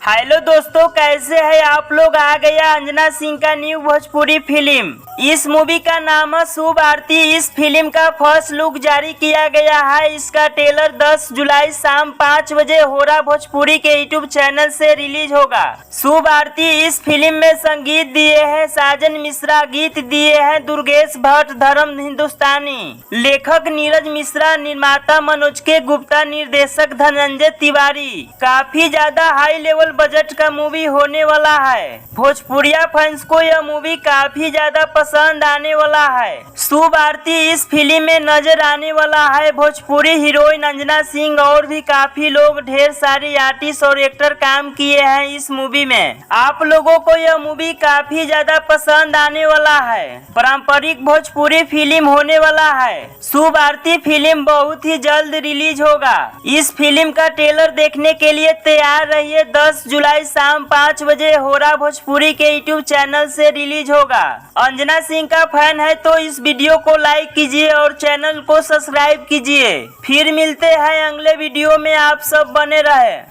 Hello दोस्तों, कैसे हैं आप लोग। आ गया अंजना सिंह का न्यू भोजपुरी फिल्म। इस मूवी का नाम है शुभ आरती। इस फिल्म का फर्स्ट लुक जारी किया गया है। इसका ट्रेलर 10 जुलाई शाम 5 बजे होरा भोजपुरी के यूट्यूब चैनल से रिलीज होगा। शुभ आरती इस फिल्म में संगीत दिए हैं साजन मिश्रा, गीत दिए हैं दुर्गेश भट्ट, धर्म हिंदुस्तानी, लेखक नीरज मिश्रा, निर्माता मनोज के गुप्ता, निर्देशक धनंजय तिवारी। काफी ज्यादा हाई लेवल बजट का मूवी होने वाला है। भोजपुरिया फैंस को यह मूवी काफी ज्यादा पसंद आने वाला है। शुभ आरती इस फिल्म में नजर आने वाला है भोजपुरी हीरोइन अंजना सिंह और भी काफी लोग, ढेर सारी आर्टिस्ट और एक्टर काम किए हैं इस मूवी में। आप लोगों को यह मूवी काफी ज्यादा पसंद आने वाला है। पारंपरिक भोजपुरी फिल्म होने वाला है। शुभ आरती फिल्म बहुत ही जल्द रिलीज होगा। इस फिल्म का ट्रेलर देखने के लिए तैयार रहिए। 10 जुलाई शाम 5 बजे होरा भोजपुरी के यूट्यूब चैनल से रिलीज होगा। अंजना सिंह का फैन है तो इस वीडियो को लाइक कीजिए और चैनल को सब्सक्राइब कीजिए। फिर मिलते हैं अगले वीडियो में। आप सब बने रहे।